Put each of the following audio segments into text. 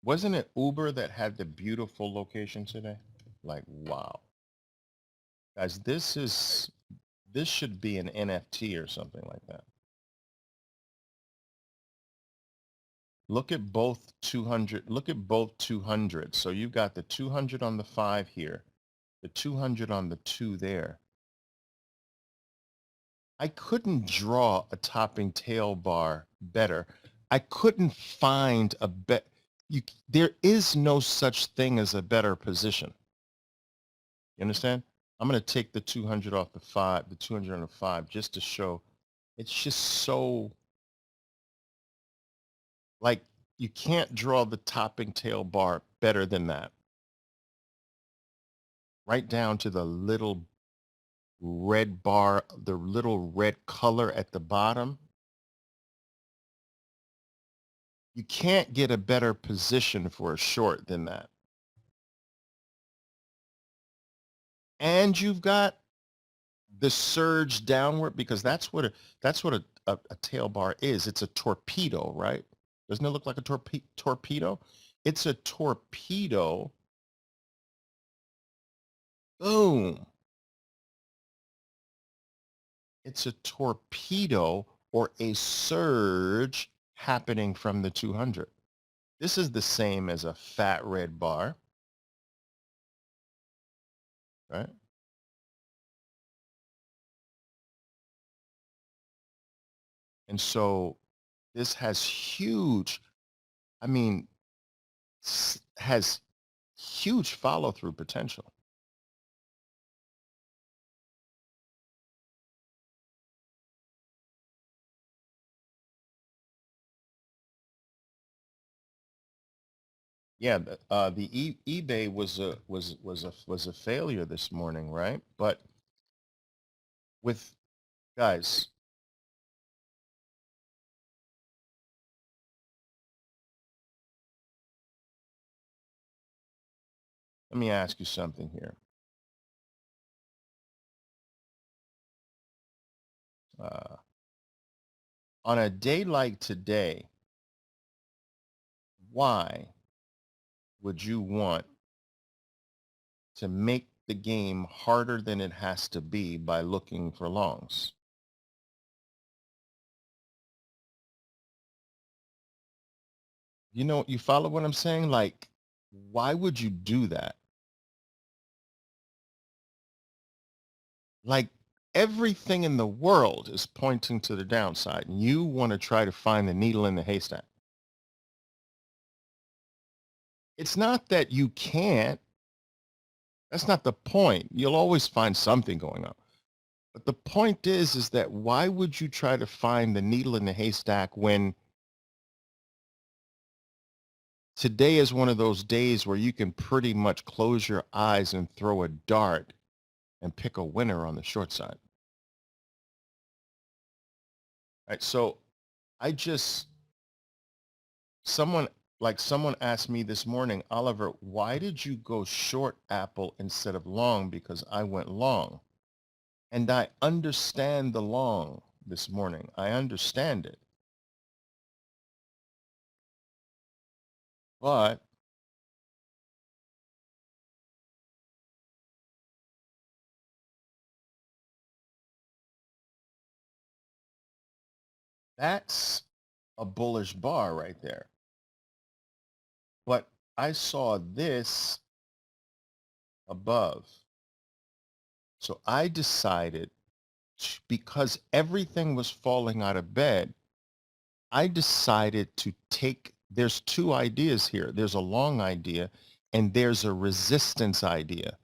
Wasn't it Uber that had the beautiful location today? Like, wow. Guys, this should be an NFT or something like that. Look at both 200, look at both 200. So you've got the 200 on the 5 here, the 200 on the 2 there. I couldn't draw a topping tail bar better. I couldn't find a bet. There is no such thing as a better position. You understand? I'm going to take the 200 off the 5, the 200 on the 5, just to show it's just so like you can't draw the topping tail bar better than that. Right down to the little red bar, the little red color at the bottom. You can't get a better position for a short than that. And you've got the surge downward because that's what a tail bar is. It's a torpedo, right? Doesn't it look like a torpedo? It's a torpedo. Boom. It's a torpedo or a surge happening from the 200. This is the same as a fat red bar, right? And so this has huge, I mean, has huge follow through potential. Yeah, the eBay was a failure this morning, right? But with guys, let me ask you something here. Uh, on a day like today, why would you want to make the game harder than it has to be by looking for longs? You know, you follow what I'm saying? Like, why would you do that? Like, everything in the world is pointing to the downside, and you want to try to find the needle in the haystack. It's not that you can't. That's not the point. You'll always find something going on. But the point is that why would you try to find the needle in the haystack when today is one of those days where you can pretty much close your eyes and throw a dart and pick a winner on the short side? Right. So I just someone someone asked me this morning, Oliver, why did you go short Apple instead of long? Because I went long. And I understand the long this morning. I understand it. But that's a bullish bar right there. But I saw this above. So I decided because everything was falling out of bed, I decided to take, there's two ideas here. There's a long idea and there's a resistance idea.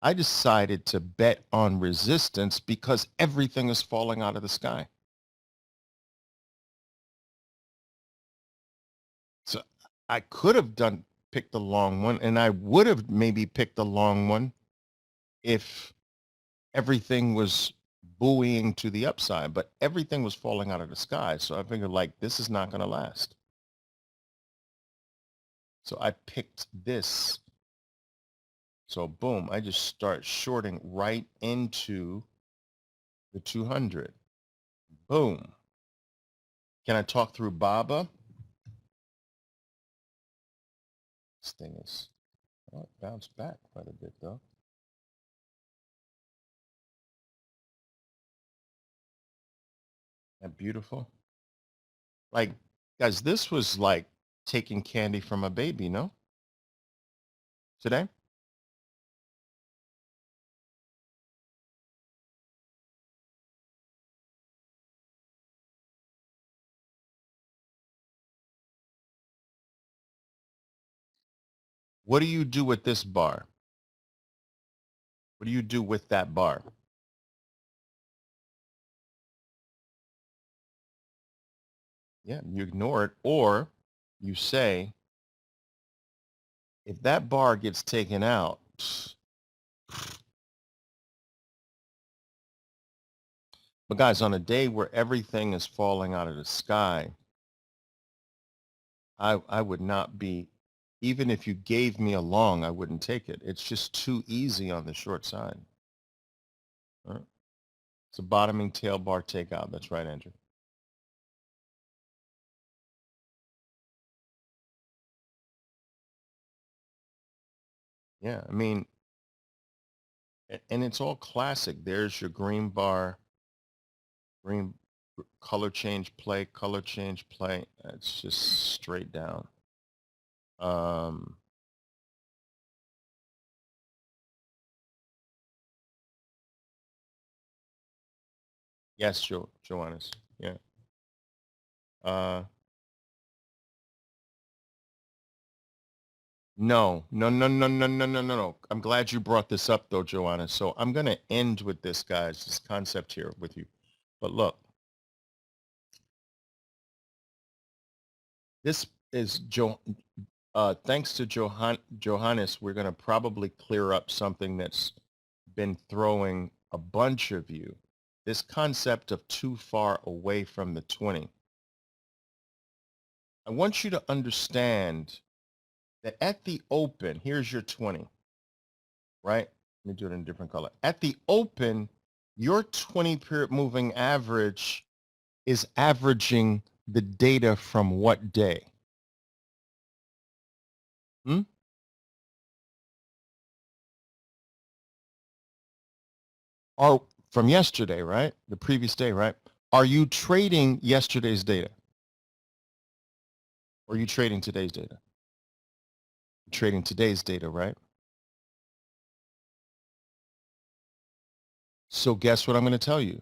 I decided to bet on resistance because everything is falling out of the sky. So I could have picked the long one and I would have maybe picked the long one if everything was buoying to the upside, but everything was falling out of the sky. So I figured like, this is not going to last. So I picked this. So boom, I just start shorting right into the 200. Boom. Can I talk through BABA? This thing is, oh, it bounced back quite a bit though. Isn't that beautiful? Like, guys, this was like taking candy from a baby, no? Today? What do you do with this bar? What do you do with that bar? Yeah, you ignore it, or you say, if that bar gets taken out, but guys, on a day where everything is falling out of the sky, I would not be, even if you gave me a long, I wouldn't take it. It's just too easy on the short side. All right. It's a bottoming tail bar takeout. That's right, Andrew. Yeah, I mean, and it's all classic. There's your green bar, green color change play. It's just straight down. Um, yes, Joannis. Yeah. Uh, no, no, no, no, no, no, no, no, no. I'm glad you brought this up though, Joanna. So I'm going to end with this, guys, this concept here with you. But look, this is thanks to Johannes, we're going to probably clear up something that's been throwing a bunch of you. This concept of too far away from the 20. I want you to understand that at the open, here's your 20, right? Let me do it in a different color. At the open, your 20-period moving average is averaging the data from what day? Hmm? Or from yesterday, right? The previous day, right? Are you trading yesterday's data? Or are you trading today's data? You're trading today's data, right? So guess what I'm going to tell you?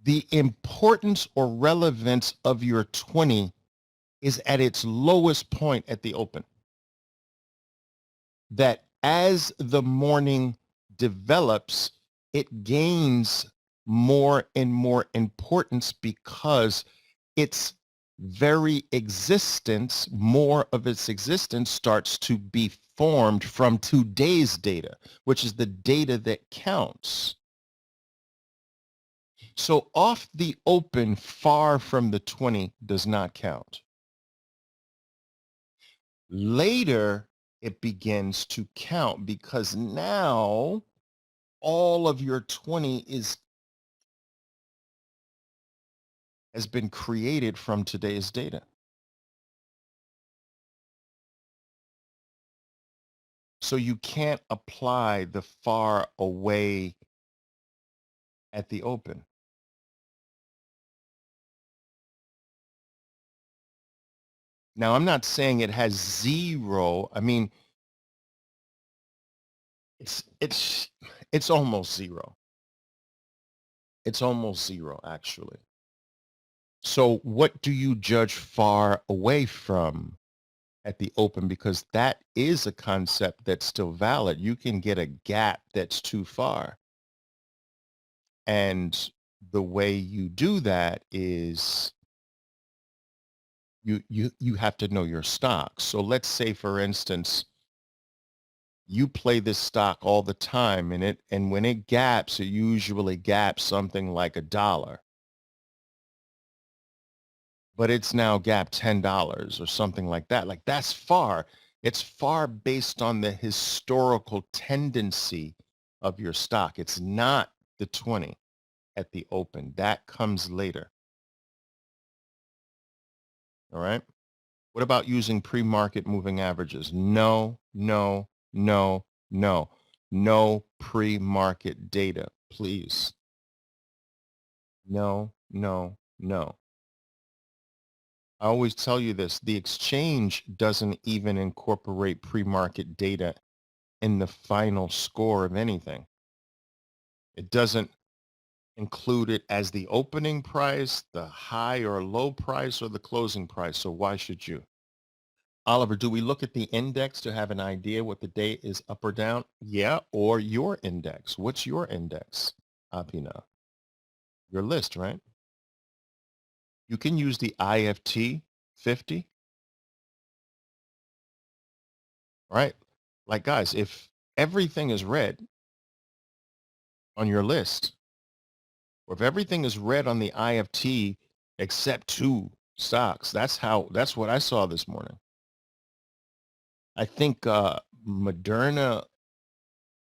The importance or relevance of your 20 is at its lowest point at the open. That as the morning develops, it gains more and more importance because its very existence, more of its existence starts to be formed from today's data, which is the data that counts. So off the open, far from the 20 does not count. Later, it begins to count because now all of your 20 has been created from today's data. So you can't apply the far away at the open. Now, I'm not saying it has zero. I mean, it's it's almost zero. It's almost zero, actually. So what do you judge far away from at the open? Because that is a concept that's still valid. You can get a gap that's too far. And the way you do that is you have to know your stock. So let's say, for instance, you play this stock all the time and when it gaps, it usually gaps something like $1, but it's now gapped $10 or something like that. Like that's far. It's far based on the historical tendency of your stock. It's not the 20 at the open. That comes later. All right. What about using pre-market moving averages? No, no, no, no. No pre-market data, please. No, no, no. I always tell you this, the exchange doesn't even incorporate pre-market data in the final score of anything. It doesn't include it as the opening price, the high or low price, or the closing price. So why should you? Oliver, do we look at the index to have an idea what the day is up or down? Yeah, or your index. What's your index, Apina? Your list, right? You can use the IFT 50, right? Like guys, if everything is red on your list, or if everything is red on the IFT except two stocks, that's what I saw this morning. I think Moderna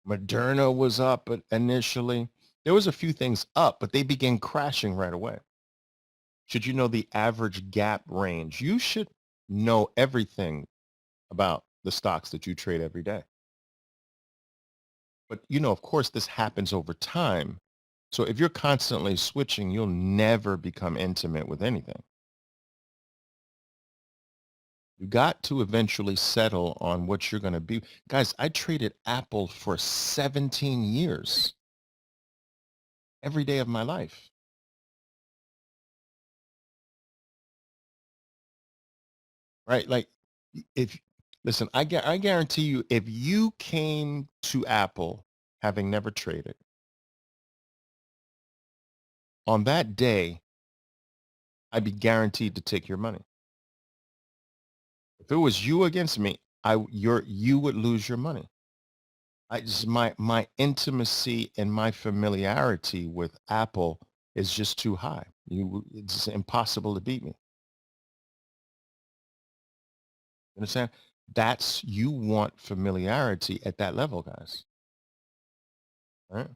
was up initially. There was a few things up, but they began crashing right away. Should you know the average gap range? You should know everything about the stocks that you trade every day. But of course, this happens over time. So if you're constantly switching, you'll never become intimate with anything. You got to eventually settle on what you're going to be. Guys, I traded Apple for 17 years, every day of my life, right? Like if, listen, I guarantee you, if you came to Apple having never traded, on that day, I'd be guaranteed to take your money. If it was you against me, you would lose your money. I just my intimacy and my familiarity with Apple is just too high. It's impossible to beat me. You understand? You want familiarity at that level, guys. Right?